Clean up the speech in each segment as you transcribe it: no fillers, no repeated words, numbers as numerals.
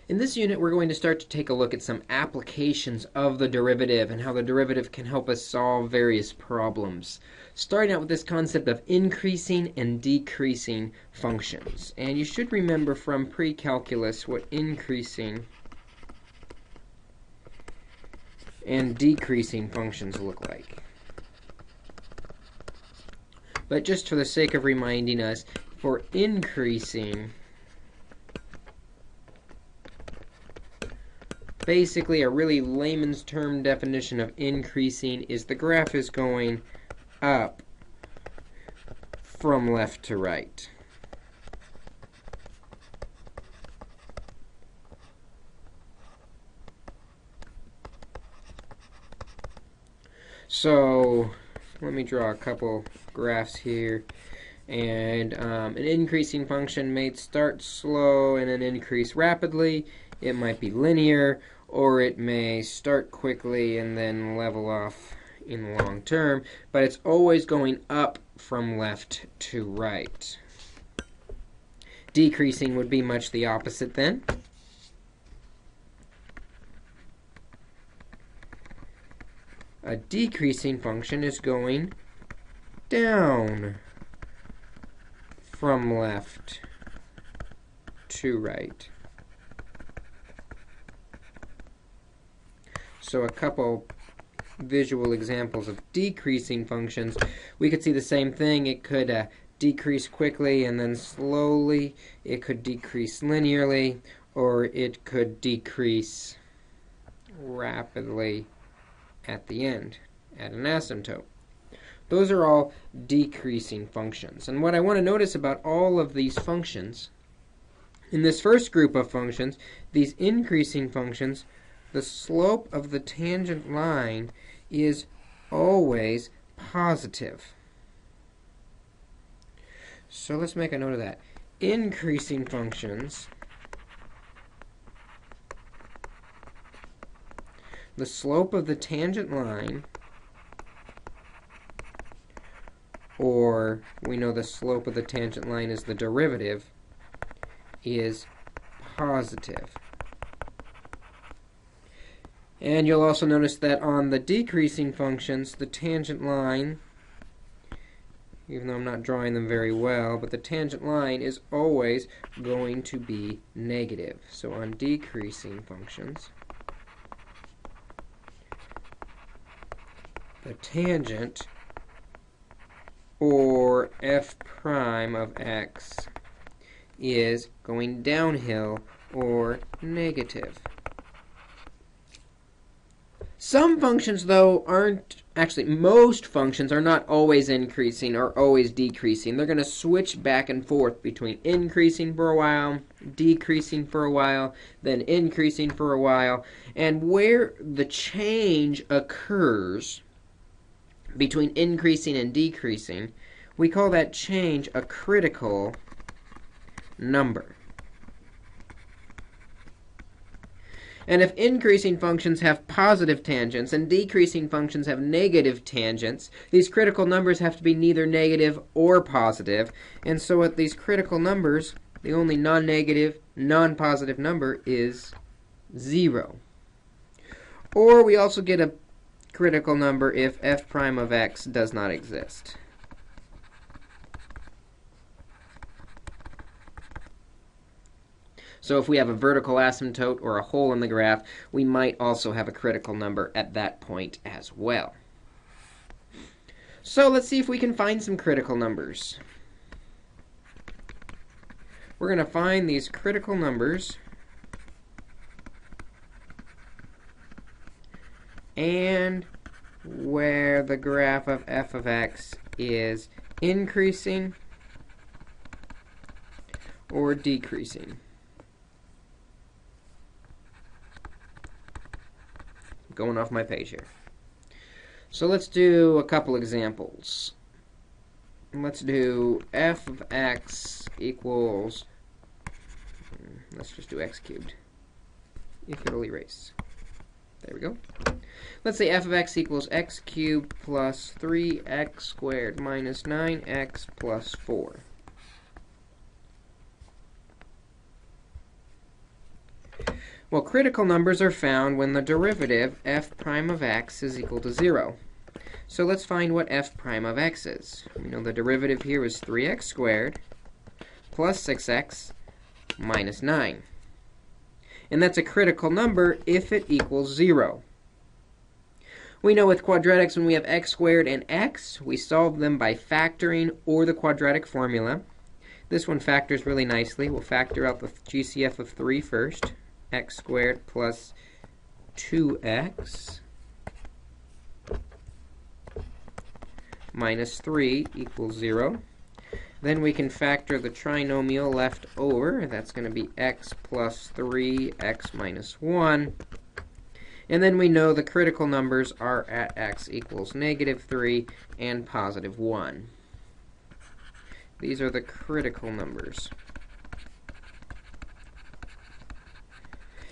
In this unit, we're going to start to take a look at some applications of the derivative and how the derivative can help us solve various problems. Starting out with this concept of increasing and decreasing functions. And you should remember from pre-calculus what increasing and decreasing functions look like. But just for the sake of reminding us, for increasing, basically, a really layman's term definition of increasing is the graph is going up from left to right. So let me draw a couple graphs here. And an increasing function may start slow and then increase rapidly. It might be linear, or it may start quickly and then level off in the long term, but it's always going up from left to right. Decreasing would be much the opposite then. A decreasing function is going down from left to right. So a couple visual examples of decreasing functions. We could see the same thing. It could decrease quickly and then slowly. It could decrease linearly, or it could decrease rapidly at the end, at an asymptote. Those are all decreasing functions. And what I want to notice about all of these functions, in this first group of functions, these increasing functions, the slope of the tangent line is always positive. So let's make a note of that. Increasing functions, the slope of the tangent line, or we know the slope of the tangent line is the derivative, is positive. And you'll also notice that on the decreasing functions, the tangent line, even though I'm not drawing them very well, but the tangent line is always going to be negative. So on decreasing functions, the tangent, or f prime of x, is going downhill or negative. Some functions, though, aren't, actually, most functions are not always increasing or always decreasing. They're going to switch back and forth between increasing for a while, decreasing for a while, then increasing for a while. And where the change occurs between increasing and decreasing, we call that change a critical number. And if increasing functions have positive tangents and decreasing functions have negative tangents, these critical numbers have to be neither negative or positive. And so at these critical numbers, the only non-negative, non-positive number is 0. Or we also get a critical number if f prime of x does not exist. So if we have a vertical asymptote or a hole in the graph, we might also have a critical number at that point as well. So let's see if we can find some critical numbers. We're going to find these critical numbers and where the graph of f of x is increasing or decreasing. Going off my page here. So let's do a couple examples. Let's do f of x equals, let's just do x cubed, if it'll erase. There we go. Let's say f of x equals x cubed plus 3x squared minus 9x plus 4. Well, critical numbers are found when the derivative f prime of x is equal to 0. So let's find what f prime of x is. We know the derivative here is 3x squared plus 6x minus 9. And that's a critical number if it equals 0. We know with quadratics when we have x squared and x, we solve them by factoring or the quadratic formula. This one factors really nicely. We'll factor out the GCF of 3 first. X squared plus 2x minus 3 equals 0. Then we can factor the trinomial left over. That's going to be x plus 3, x minus 1. And then we know the critical numbers are at x equals -3 and +1. These are the critical numbers.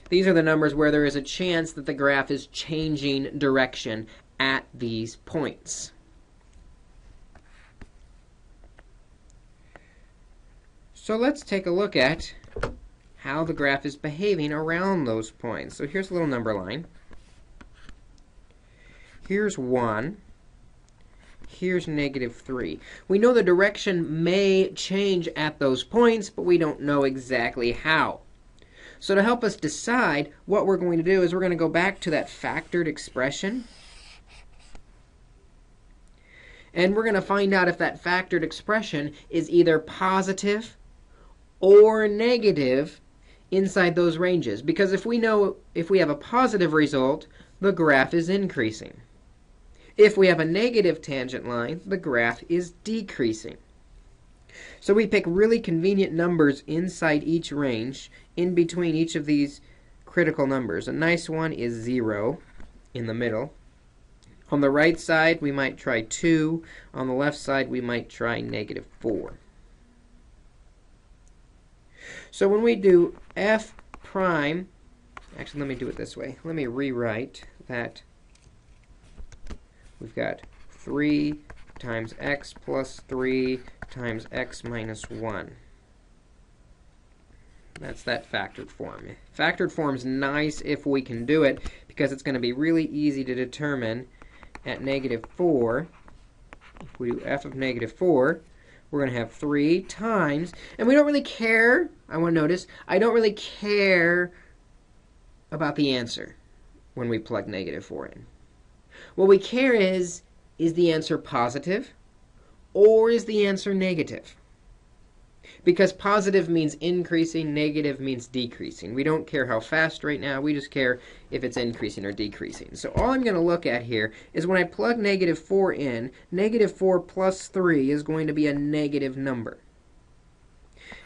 These are the numbers where there is a chance that the graph is changing direction at these points. So let's take a look at how the graph is behaving around those points. So here's a little number line. Here's 1. Here's -3. We know the direction may change at those points, but we don't know exactly how. So to help us decide, what we're going to do is we're going to go back to that factored expression. And we're going to find out if that factored expression is either positive or negative inside those ranges. Because if we have a positive result, the graph is increasing. If we have a negative tangent line, the graph is decreasing. So we pick really convenient numbers inside each range, in between each of these critical numbers. A nice one is 0 in the middle. On the right side, we might try 2. On the left side, we might try -4. So when we do f prime, actually let me do it this way. Let me rewrite that. We've got 3 times x plus 3 times x minus 1. That's that factored form. Factored form's nice if we can do it, because it's going to be really easy to determine at -4. If we do f of -4, we're going to have 3 times, and we don't really care, I want to notice, I don't really care about the answer when we plug -4 in. What we care is the answer positive or is the answer negative? Because positive means increasing, negative means decreasing. We don't care how fast right now, we just care if it's increasing or decreasing. So all I'm going to look at here is when I plug -4 in, -4 plus 3 is going to be a negative number.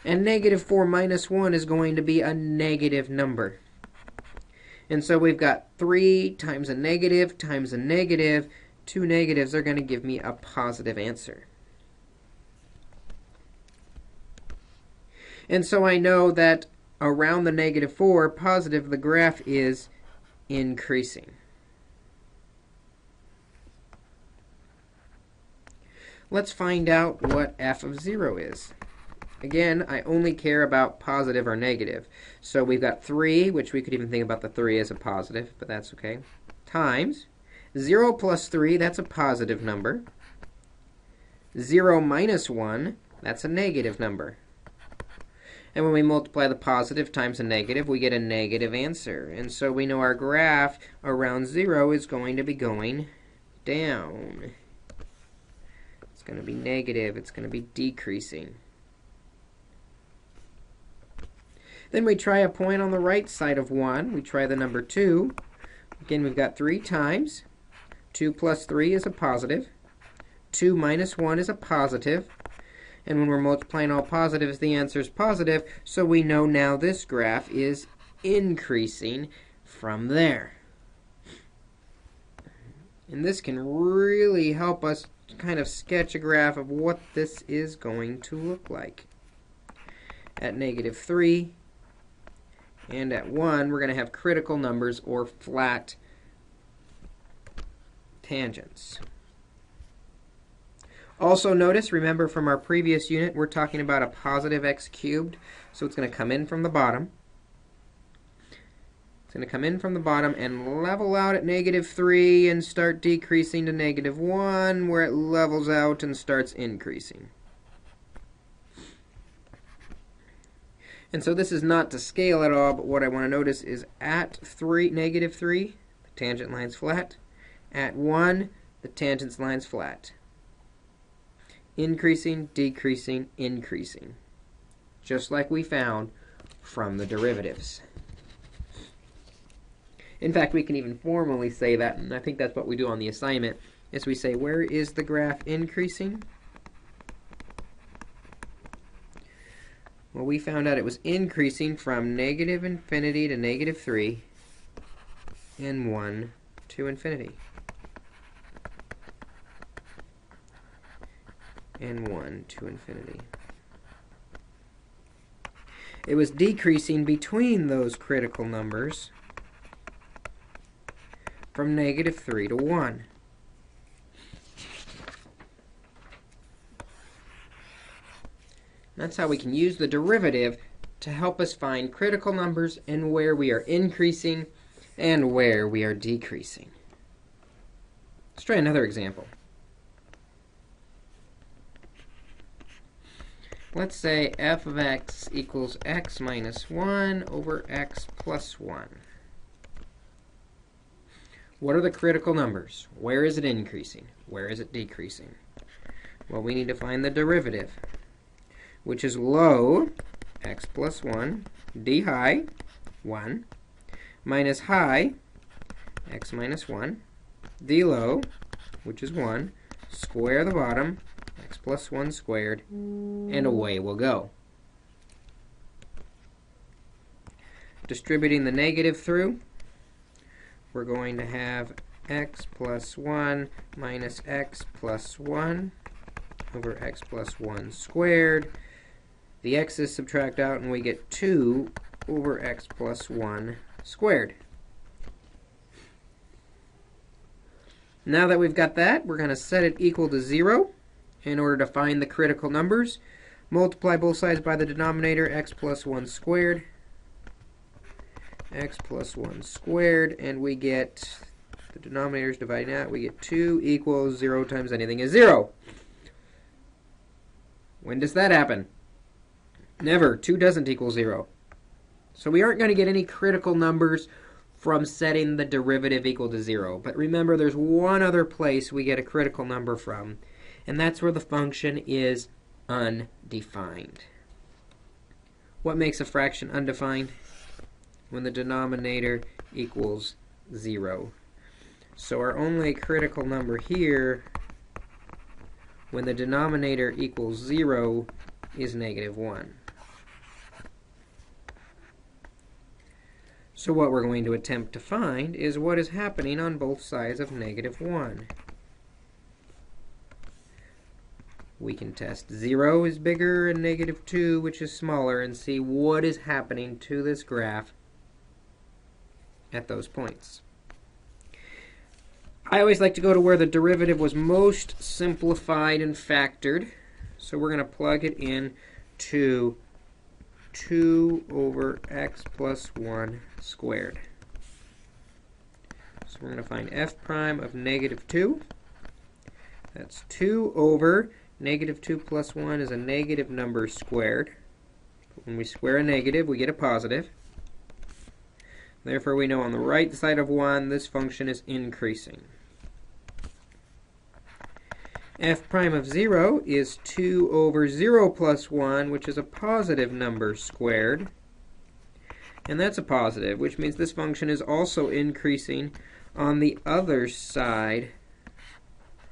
And -4 minus 1 is going to be a negative number. And so we've got 3 times a negative times a negative. 2 negatives are going to give me a positive answer. And so I know that around the -4, positive, the graph is increasing. Let's find out what f of 0 is. Again, I only care about positive or negative. So we've got 3, which we could even think about the 3 as a positive, but that's okay, times 0 plus 3, that's a positive number. 0 minus 1, that's a negative number. And when we multiply the positive times a negative, we get a negative answer. And so we know our graph around 0 is going to be going down. It's going to be negative. It's going to be decreasing. Then we try a point on the right side of 1. We try the number 2. Again, we've got 3 times. 2 plus 3 is a positive. 2 minus 1 is a positive. And when we're multiplying all positives, the answer is positive. So we know now this graph is increasing from there. And this can really help us kind of sketch a graph of what this is going to look like. At -3 and at 1, we're going to have critical numbers or flat tangents. Also notice, remember from our previous unit, we're talking about a positive x cubed, so it's going to come in from the bottom. It's going to come in from the bottom and level out at -3 and start decreasing to -1, where it levels out and starts increasing. And so this is not to scale at all, but what I want to notice is at -3, the tangent line's flat. At 1, the tangent line's flat. Increasing, decreasing, increasing. Just like we found from the derivatives. In fact, we can even formally say that, and I think that's what we do on the assignment, is we say, where is the graph increasing? Well, we found out it was increasing from -infinity to -3 and 1 to infinity. And 1 to infinity. It was decreasing between those critical numbers from -3 to 1. That's how we can use the derivative to help us find critical numbers and where we are increasing and where we are decreasing. Let's try another example. Let's say f of x equals x minus 1 over x plus 1. What are the critical numbers? Where is it increasing? Where is it decreasing? Well, we need to find the derivative, which is low, x plus 1, d high, 1, minus high, x minus 1, d low, which is 1, square the bottom, x plus 1 squared, and away we'll go. Distributing the negative through, we're going to have x plus 1 minus x plus 1 over x plus 1 squared. The x's subtract out, and we get 2 over x plus 1 squared. Now that we've got that, we're going to set it equal to 0 in order to find the critical numbers. Multiply both sides by the denominator, x plus 1 squared, x plus 1 squared, and we get, the denominators dividing out, we get 2 equals 0 times anything is 0. When does that happen? Never. 2 doesn't equal 0. So we aren't going to get any critical numbers from setting the derivative equal to 0. But remember, there's one other place we get a critical number from, and that's where the function is undefined. What makes a fraction undefined? When the denominator equals 0. So our only critical number here, when the denominator equals 0, is -1. So what we're going to attempt to find is what is happening on both sides of -1. We can test 0 is bigger and -2, which is smaller, and see what is happening to this graph at those points. I always like to go to where the derivative was most simplified and factored. So we're going to plug it in to 2 over x plus 1 squared. So we're going to find f prime of -2. That's 2 over -2 plus 1 is a negative number squared. When we square a negative, we get a positive. Therefore, we know on the right side of 1, this function is increasing. F prime of 0 is 2 over 0 plus 1, which is a positive number squared. And that's a positive, which means this function is also increasing on the other side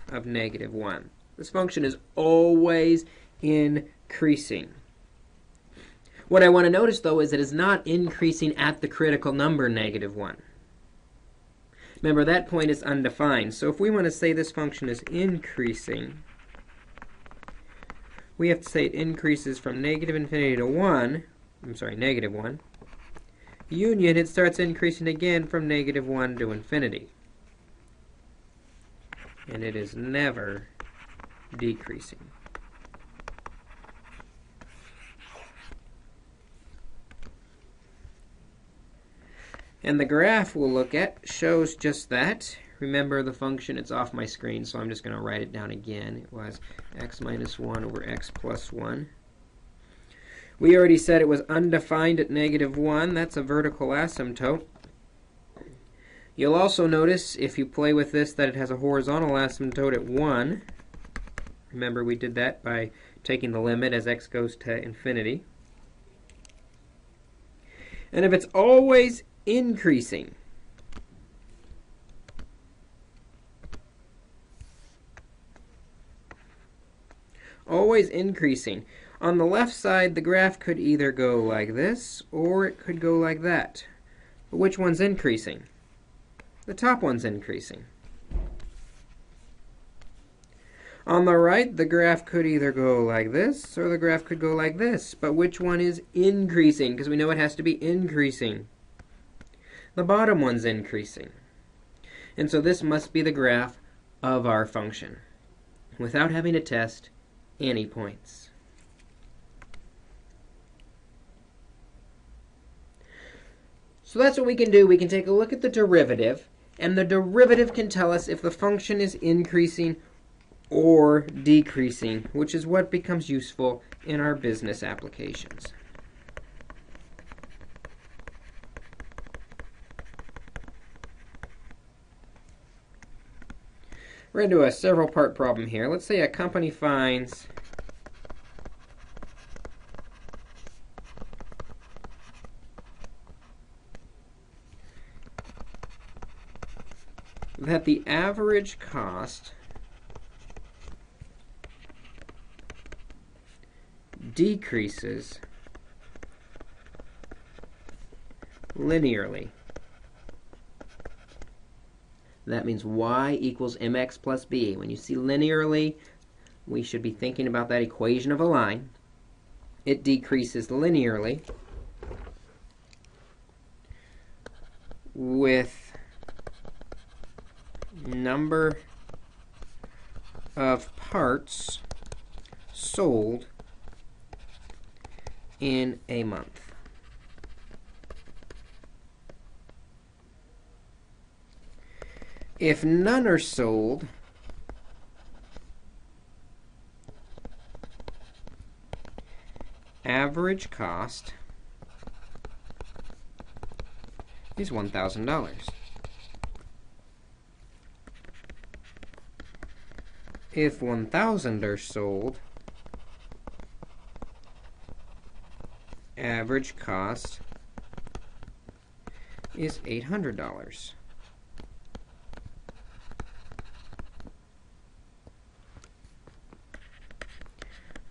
of -1. This function is always increasing. What I want to notice, though, is it is not increasing at the critical number -1. Remember, that point is undefined. So if we want to say this function is increasing, we have to say it increases from -infinity to 1. I'm sorry, -1. Union, it starts increasing again from -1 to infinity. And it is never decreasing. And the graph we'll look at shows just that. Remember the function, it's off my screen, so I'm just going to write it down again. It was x minus 1 over x plus 1. We already said it was undefined at -1. That's a vertical asymptote. You'll also notice, if you play with this, that it has a horizontal asymptote at 1. Remember, we did that by taking the limit as x goes to infinity. And if it's always increasing, always increasing, on the left side, the graph could either go like this, or it could go like that. But which one's increasing? The top one's increasing. On the right, the graph could either go like this, or the graph could go like this. But which one is increasing? Because we know it has to be increasing. The bottom one's increasing. And so this must be the graph of our function, without having to test any points. So that's what we can do. We can take a look at the derivative, and the derivative can tell us if the function is increasing or decreasing, which is what becomes useful in our business applications. We're going to do a several part problem here. Let's say a company finds that the average cost decreases linearly. That means y equals mx plus b. When you see linearly, we should be thinking about that equation of a line. It decreases linearly with number of parts sold in a month. If none are sold, average cost is $1,000. If 1,000 are sold, average cost is $800.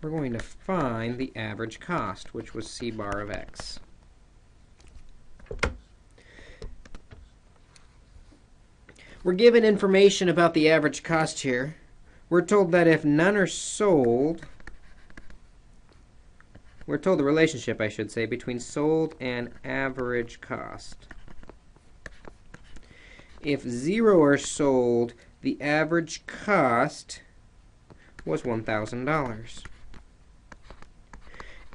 We're going to find the average cost, which was c bar of x. We're given information about the average cost here. We're told that if none are sold, we're told the relationship, I should say, between sold and average cost. If 0 are sold, the average cost was $1,000.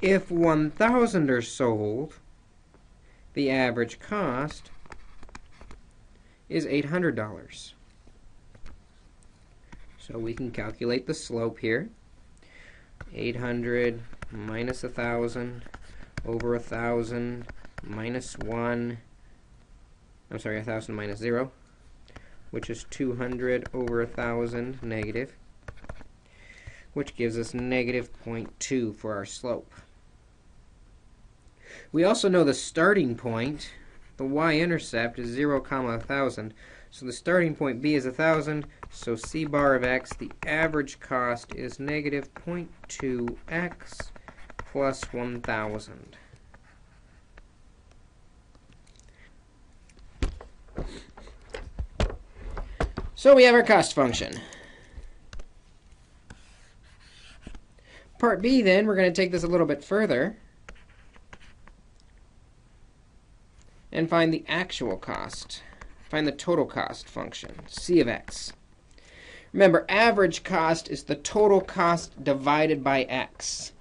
If 1,000 are sold, the average cost is $800. So we can calculate the slope here. 800 minus 1,000 over 1,000 minus 1. I'm sorry, 1,000 minus 0, which is 200 over 1,000 negative, which gives us negative 0.2 for our slope. We also know the starting point, the y-intercept, is 0, 1,000. So the starting point b is 1,000. So c bar of x, the average cost, is negative 0.2x plus 1,000. So we have our cost function. Part B, then, we're going to take this a little bit further and find the actual cost. Find the total cost function, c of x. Remember, average cost is the total cost divided by x.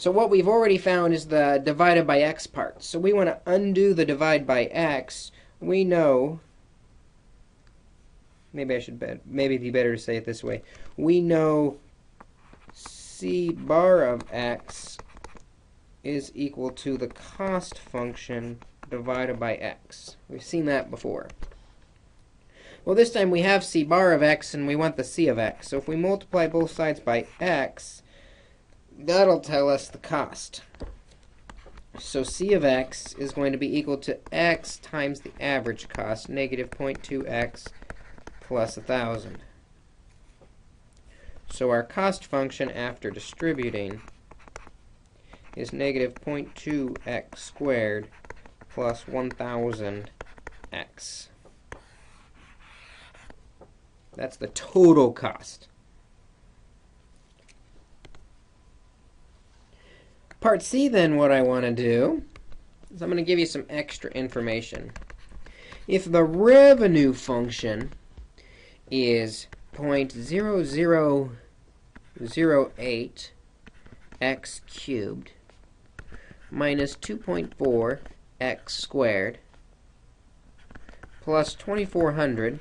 So what we've already found is the divided by x part. So we want to undo the divide by x. We know, maybe it'd be better to say it this way. We know c bar of x is equal to the cost function divided by x. We've seen that before. Well, this time we have c bar of x and we want the c of x. So if we multiply both sides by x, that'll tell us the cost. So c of x is going to be equal to x times the average cost, negative 0.2x plus 1,000. So our cost function after distributing is negative 0.2x squared plus 1,000x. That's the total cost. Part C, then, what I want to do is I'm going to give you some extra information. If the revenue function is 0.0008 x cubed minus 2.4 x squared plus 2400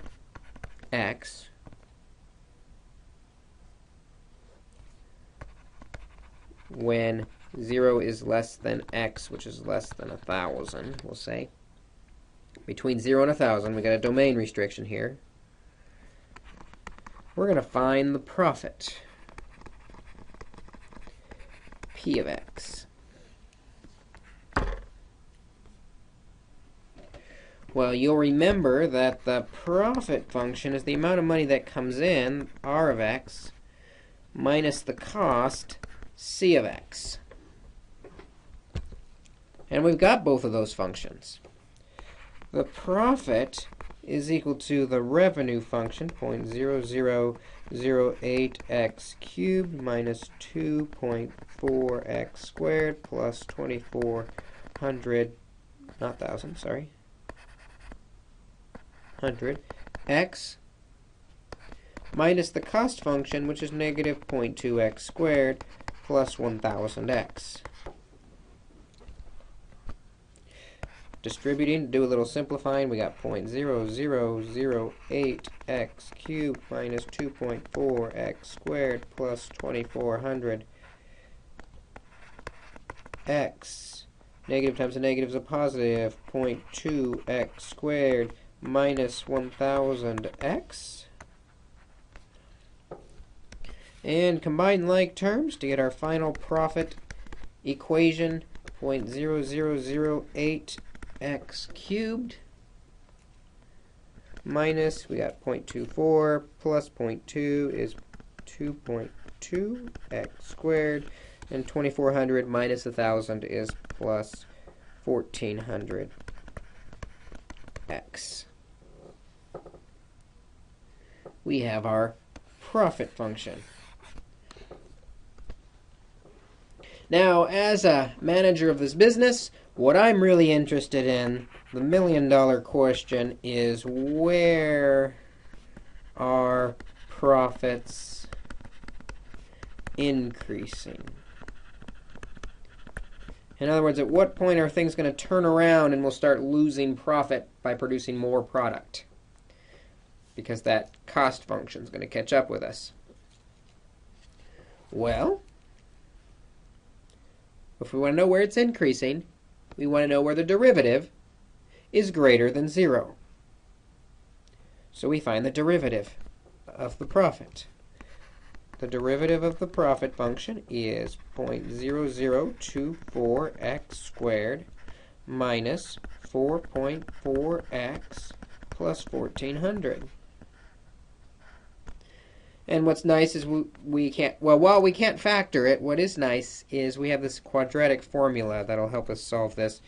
x when 0 is less than x, which is less than 1,000, we'll say. Between 0 and 1,000, we got a domain restriction here. We're going to find the profit, P of x. Well, you'll remember that the profit function is the amount of money that comes in, R of x, minus the cost, C of x. And we've got both of those functions. The profit is equal to the revenue function, 0.0008x cubed minus 2.4x squared plus 2400, not 1,000, sorry, 100x minus the cost function, which is negative 0.2x squared plus 1,000x. Distributing, do a little simplifying, we got 0.0008x cubed minus 2.4x squared plus 2400x. Negative times a negative is a positive, 0.2x squared minus 1000x. And combine like terms to get our final profit equation, 0.0008 x cubed minus, we got 0.24 plus 0.2 is 2.2 x squared, and 2400 minus 1,000 is plus 1,400 x. We have our profit function. Now, as a manager of this business, what I'm really interested in, the million-dollar question, is where are profits increasing? In other words, at what point are things going to turn around and we'll start losing profit by producing more product? Because that cost function is going to catch up with us. Well, if we want to know where it's increasing, we want to know where the derivative is greater than 0. So we find the derivative of the profit. The derivative of the profit function is 0.0024x squared minus 4.4x plus 1,400. And what's nice is we can't, well, while we can't factor it, what is nice is we have this quadratic formula that'll help us solve this.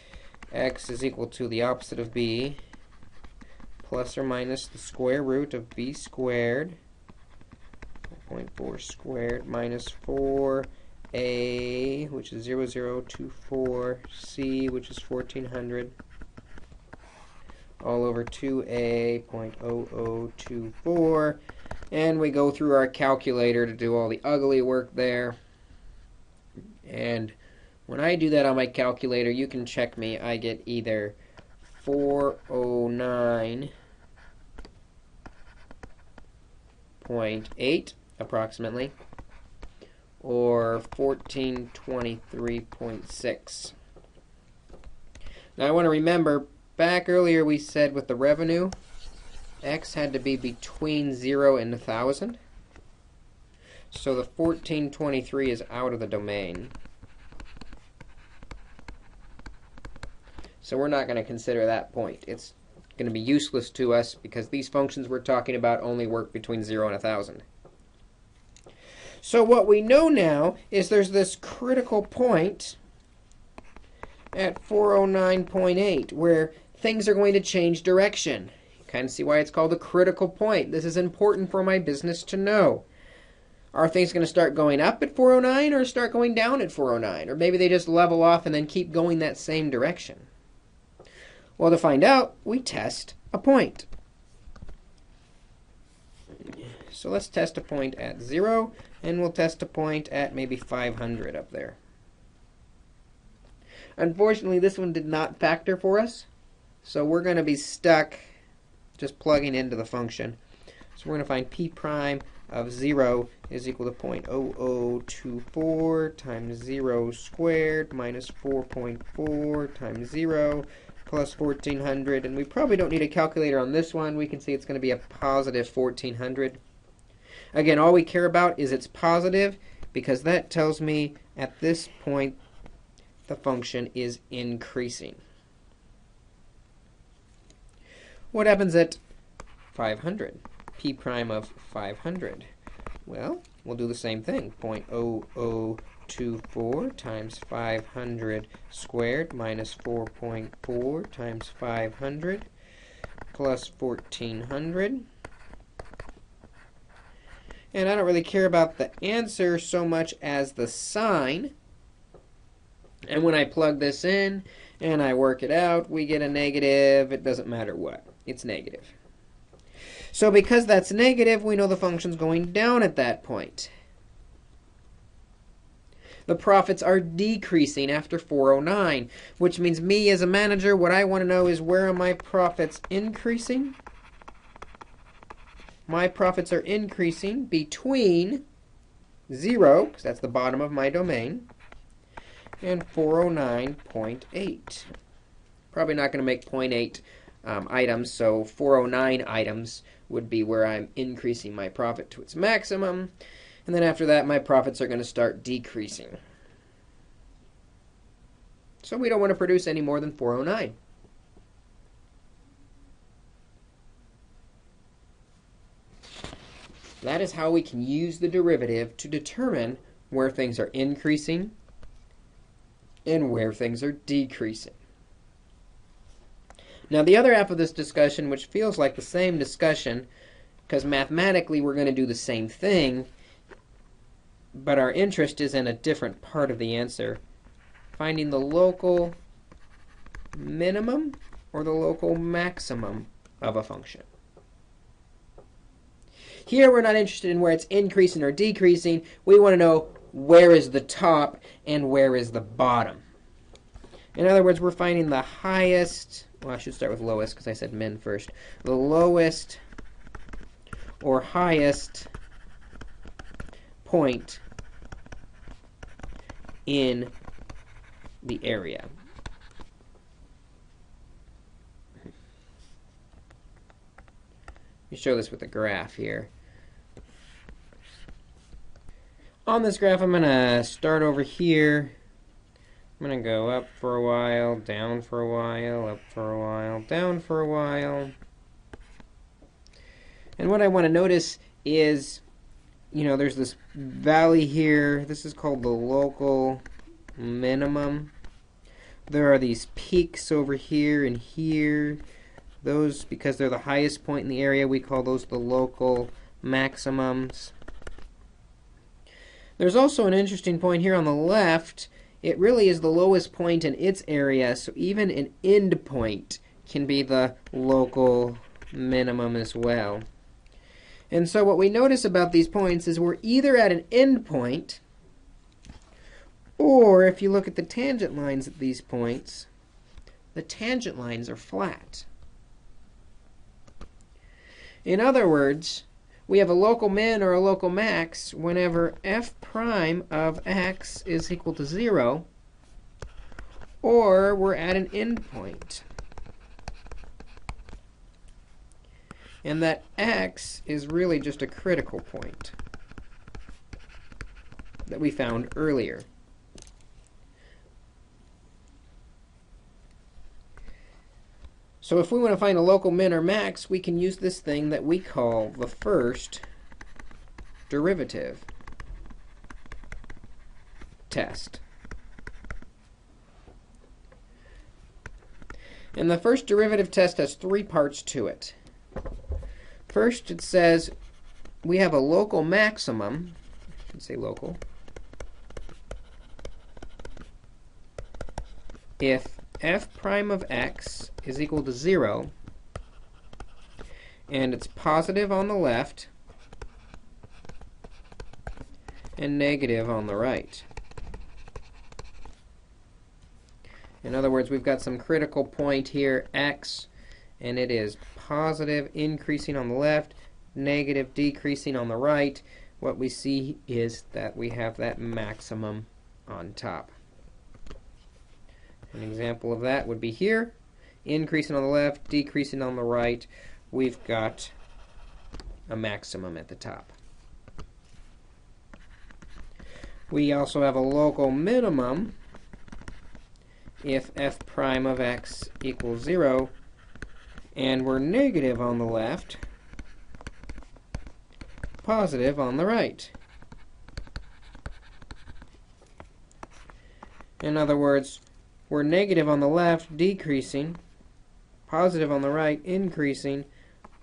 X is equal to the opposite of b plus or minus the square root of b squared, 0.4 squared, minus 4a, which is 0.0024, which is 1,400, all over 2a, 0.0024. And we go through our calculator to do all the ugly work there. And When I do that on my calculator, you can check me. I get either 409.8 approximately, or 1423.6. Now I want to remember, back earlier we said with the revenue, x had to be between 0 and 1,000. So the 1423 is out of the domain. So we're not going to consider that point. It's going to be useless to us because these functions we're talking about only work between 0 and 1,000. So what we know now is there's this critical point at 409.8 where things are going to change direction. You kind of see why it's called a critical point. This is important for my business to know. Are things going to start going up at 409 or start going down at 409? Or maybe they just level off and then keep going that same direction. Well, to find out, we test a point. So let's test a point at 0, and we'll test a point at maybe 500 up there. Unfortunately, this one did not factor for us, so we're going to be stuck just plugging into the function. So we're going to find p prime of 0 is equal to 0.0024 times 0 squared minus 4.4 times 0 plus 1,400. And we probably don't need a calculator on this one. We can see it's going to be a positive 1,400. Again, all we care about is it's positive because that tells me at this point the function is increasing. What happens at 500? P prime of 500. Well, we'll do the same thing. 0.0024 times 500 squared minus 4.4 times 500 plus 1,400. And I don't really care about the answer so much as the sign. And when I plug this in and I work it out, we get a negative. It doesn't matter what. It's negative. So because that's negative, we know the function's going down at that point. The profits are decreasing after 409, which means me as a manager, what I want to know is where are my profits increasing? My profits are increasing between 0, because that's the bottom of my domain, and 409.8. Probably not going to make 0.8 items, so 409 items would be where I'm increasing my profit to its maximum. And then after that, my profits are going to start decreasing. So we don't want to produce any more than 409. That is how we can use the derivative to determine where things are increasing and where things are decreasing. Now, the other half of this discussion, which feels like the same discussion, because mathematically we're going to do the same thing, but our interest is in a different part of the answer, finding the local minimum or the local maximum of a function. Here we're not interested in where it's increasing or decreasing. We want to know where is the top and where is the bottom. In other words, we're finding the highest, well, I should start with lowest because I said min first. The lowest or highest point in the area. Let me show this with a graph here. On this graph, I'm going to start over here. I'm going to go up for a while, down for a while, up for a while, down for a while. And what I want to notice is, you know, there's this valley here. This is called the local minimum. There are these peaks over here and here. Those, because they're the highest point in the area, we call those the local maximums. There's also an interesting point here on the left. It really is the lowest point in its area, so even an end point can be the local minimum as well. And so what we notice about these points is we're either at an end point Or if you look at the tangent lines at these points, the tangent lines are flat. In other words, we have a local min or a local max whenever f prime of x is equal to 0, or we're at an endpoint. And that x is really just a critical point that we found earlier. So if we want to find a local min or max, we can use this thing that we call the first derivative test. And the first derivative test has three parts to it. First, it says we have a local maximum. I can say local. If f prime of x is equal to 0, and it's positive on the left and negative on the right. In other words, we've got some critical point here, x, and it is positive increasing on the left, negative decreasing on the right. What we see is that we have that maximum on top. An example of that would be here. Increasing on the left, decreasing on the right. We've got a maximum at the top. We also have a local minimum if f prime of x equals 0, and we're negative on the left, positive on the right. In other words, we're negative on the left, decreasing, positive on the right, increasing.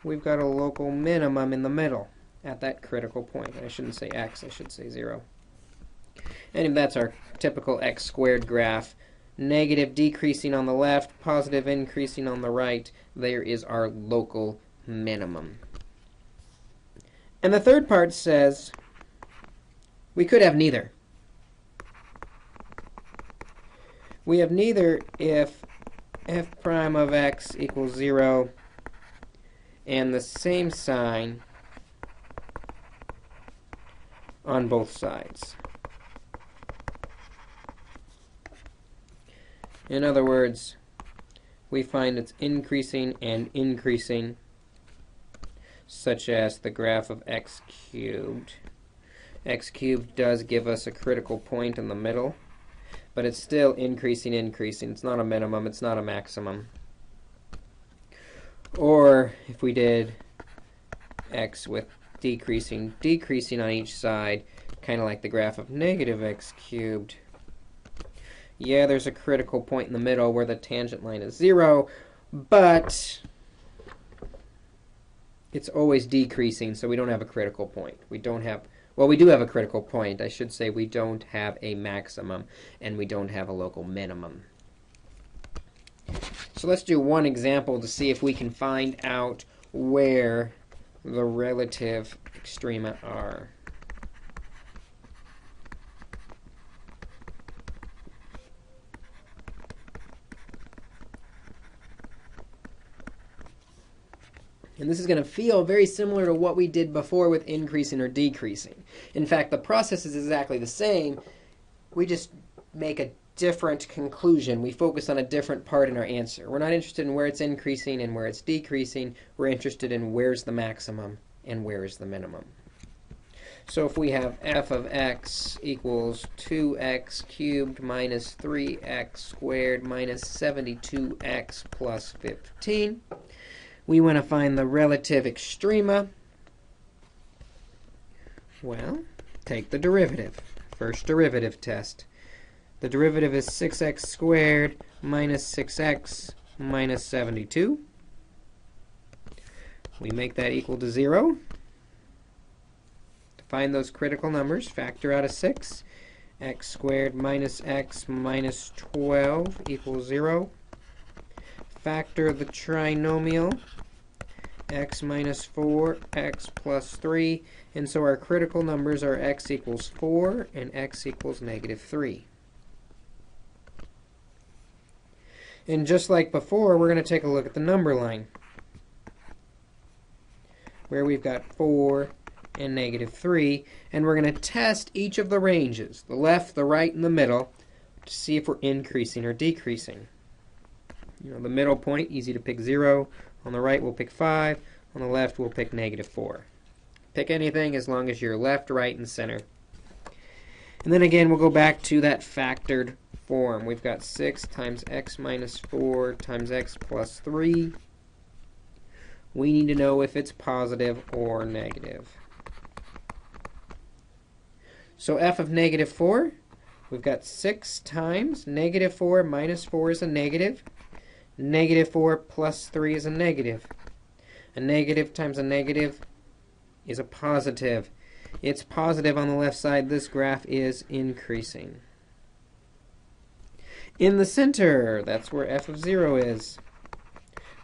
We've got a local minimum in the middle at that critical point. I shouldn't say x, I should say 0. And that's our typical x squared graph. Negative decreasing on the left, positive increasing on the right. There is our local minimum. And the third part says we could have neither. We have neither if f prime of x equals 0 and the same sign on both sides. In other words, we find it's increasing and increasing, such as the graph of x cubed. X cubed does give us a critical point in the middle, but it's still increasing, increasing. It's not a minimum, it's not a maximum. Or if we did x with decreasing, decreasing on each side, kind of like the graph of negative x cubed. Yeah, there's a critical point in the middle where the tangent line is 0, but it's always decreasing, so we don't have a critical point. We don't have, well, we do have a critical point. I should say we don't have a maximum, and we don't have a local minimum. So let's do one example to see if we can find out where the relative extrema are. And this is going to feel very similar to what we did before with increasing or decreasing. In fact, the process is exactly the same. We just make a different conclusion. We focus on a different part in our answer. We're not interested in where it's increasing and where it's decreasing. We're interested in where's the maximum and where is the minimum. So if we have f of x equals 2x cubed minus 3x squared minus 72x plus 15, we want to find the relative extrema. Well, take the derivative. First derivative test. The derivative is 6x squared minus 6x minus 72. We make that equal to 0. To find those critical numbers, factor out a 6. X squared minus x minus 12 equals 0. Factor the trinomial, x minus 4, x plus 3, and so our critical numbers are x equals 4 and x equals negative 3. And just like before, we're going to take a look at the number line, where we've got 4 and -3, and we're going to test each of the ranges, the left, the right, and the middle, to see if we're increasing or decreasing. You know, the middle point, easy to pick 0. On the right, we'll pick 5. On the left, we'll pick -4. Pick anything as long as you're left, right, and center. And then again, we'll go back to that factored form. We've got 6 times x minus 4 times x plus 3. We need to know if it's positive or negative. So f of -4, we've got 6 times -4 minus 4 is a negative. -4 plus 3 is a negative. A negative times a negative is a positive. It's positive on the left side. This graph is increasing. In the center, that's where f of 0 is.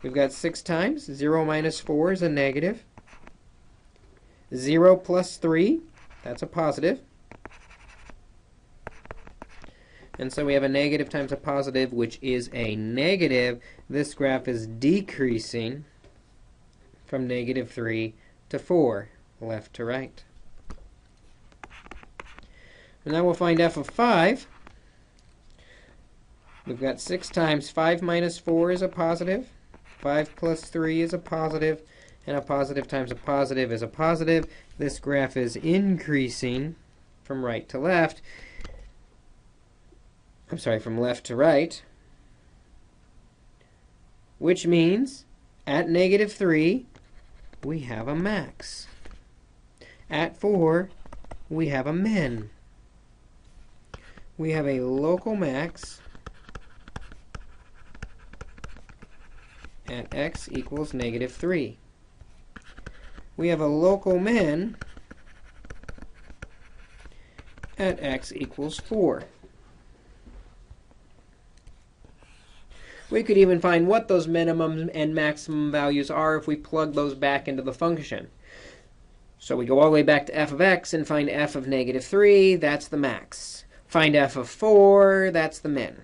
We've got 6 times. 0 minus 4 is a negative. 0 plus 3, that's a positive. And so we have a negative times a positive, which is a negative. This graph is decreasing from -3 to 4, left to right. And now we'll find f of 5. We've got 6 times 5 minus 4 is a positive. 5 plus 3 is a positive. And a positive times a positive is a positive. This graph is increasing from right to left. I'm sorry, from left to right. Which means at -3, we have a max. At 4, we have a min. We have a local max at x equals -3. We have a local min at x equals 4. We could even find what those minimum and maximum values are if we plug those back into the function. So we go all the way back to f of x and find f of -3, that's the max. Find f of 4, that's the min.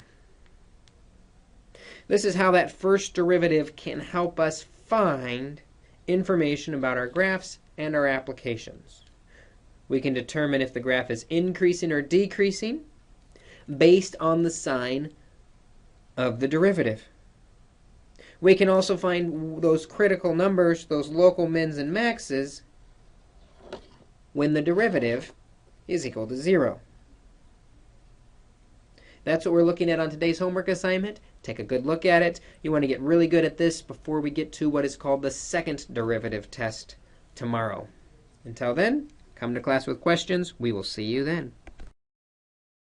This is how that first derivative can help us find information about our graphs and our applications. We can determine if the graph is increasing or decreasing based on the sign of the derivative. We can also find those critical numbers, those local mins and maxes, when the derivative is equal to 0. That's what we're looking at on today's homework assignment. Take a good look at it. You want to get really good at this before we get to what is called the second derivative test tomorrow. Until then, come to class with questions. We will see you then.